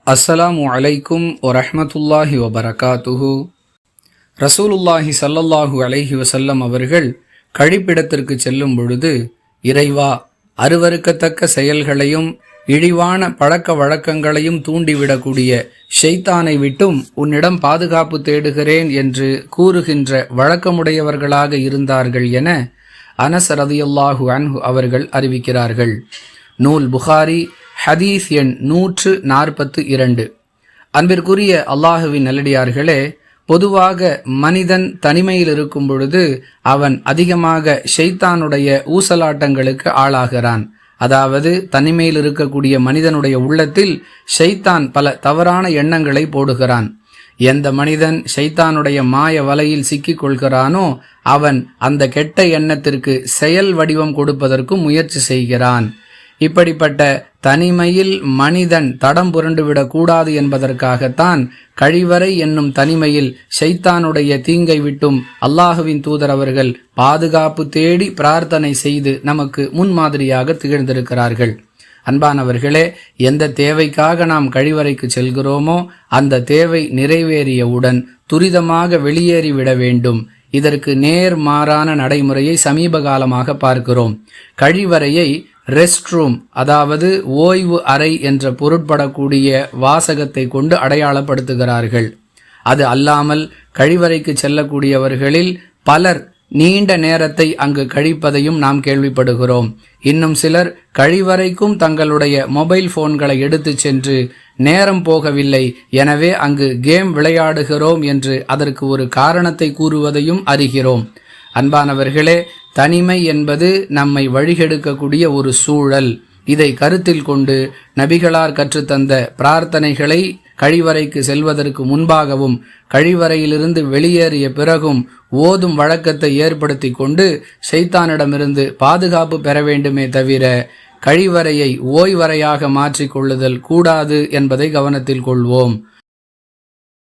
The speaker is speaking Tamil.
அஸ்ஸலாமு அலைக்கும் வரஹ்மத்துல்லாஹி வபரகாத்துஹு. ரசூலுல்லாஹி ஸல்லல்லாஹு அலைஹி வஸல்லம் அவர்கள் கழிப்பிடத்திற்கு செல்லும் பொழுது, இறைவா, அருவருக்கத்தக்க செயல்களையும் இழிவான பழக்க வழக்கங்களையும் தூண்டிவிடக்கூடிய ஷைத்தானை விட்டும் உன்னிடம் பாதுகாப்பு தேடுகிறேன் என்று கூறுகின்ற வழக்கமுடையவர்களாக இருந்தார்கள் என அனஸ் ரலியல்லாஹு அன்ஹு அவர்கள் அறிவிக்கிறார்கள். நூல் புகாரி, ஹதீஸ் எண் 142. அன்பிற்குரிய அல்லாஹுவின் நல்லடியார்களே, பொதுவாக மனிதன் தனிமையில் இருக்கும் பொழுது அவன் அதிகமாக ஷைத்தானுடைய ஊசலாட்டங்களுக்கு ஆளாகிறான். அதாவது தனிமையில் இருக்கக்கூடிய மனிதனுடைய உள்ளத்தில் ஷைத்தான் பல தவறான எண்ணங்களை போடுகிறான். எந்த மனிதன் ஷைத்தானுடைய மாய வலையில் சிக்கிக் கொள்கிறானோ அவன் அந்த கெட்ட எண்ணத்திற்கு செயல் வடிவம் கொடுப்பதற்கும் முயற்சி செய்கிறான். இப்படிப்பட்ட தனிமையில் மனிதன் தடம் புரண்டுவிடக் கூடாது என்பதற்காகத்தான் கழிவறை என்னும் தனிமையில் ஷைத்தானுடைய தீங்கை விட்டும் அல்லாஹுவின் தூதர் அவர்கள் பாதுகாப்பு தேடி பிரார்த்தனை செய்து நமக்கு முன்மாதிரியாக திகழ்ந்திருக்கிறார்கள். அன்பானவர்களே, எந்த தேவைக்காக நாம் கழிவறைக்கு செல்கிறோமோ அந்த தேவை நிறைவேறியவுடன் துரிதமாக வெளியேறிவிட வேண்டும். இதற்கு நேர்மாறான நடைமுறையை சமீப காலமாக பார்க்கிறோம். கழிவறையை ரெஸ்ட் ரூம், அதாவது ஓய்வு அறை என்ற பொருட்படக்கூடிய வாசகத்தை கொண்டு அடையாளப்படுத்துகிறார்கள். அது அல்லாமல் கழிவறைக்கு செல்லக்கூடியவர்களில் பலர் நீண்ட நேரத்தை அங்கு கழிப்பதையும் நாம் கேள்விப்படுகிறோம். இன்னும் சிலர் கழிவறைக்கும் தங்களுடைய மொபைல் போன்களை எடுத்து சென்று நேரம் போகவில்லை, எனவே அங்கு கேம் விளையாடுகிறோம் என்று அதற்கு ஒரு காரணத்தை கூறுவதையும் அறிகிறோம். அன்பானவர்களே, தனிமை என்பது நம்மை வழிகெடுக்கக்கூடிய ஒரு சூழல். இதை கருத்தில் கொண்டு நபிகளார் கற்றுத்தந்த பிரார்த்தனைகளை கழிவறைக்கு செல்வதற்கு முன்பாகவும் கழிவறையிலிருந்து வெளியேறிய பிறகும் ஓதும் வழக்கத்தை ஏற்படுத்தி கொண்டு ஷைத்தானிடமிருந்து பாதுகாப்பு பெற வேண்டுமே தவிர கழிவறையை ஓய்வறையாக மாற்றிக்கொள்ளுதல் கூடாது என்பதை கவனத்தில் கொள்வோம்.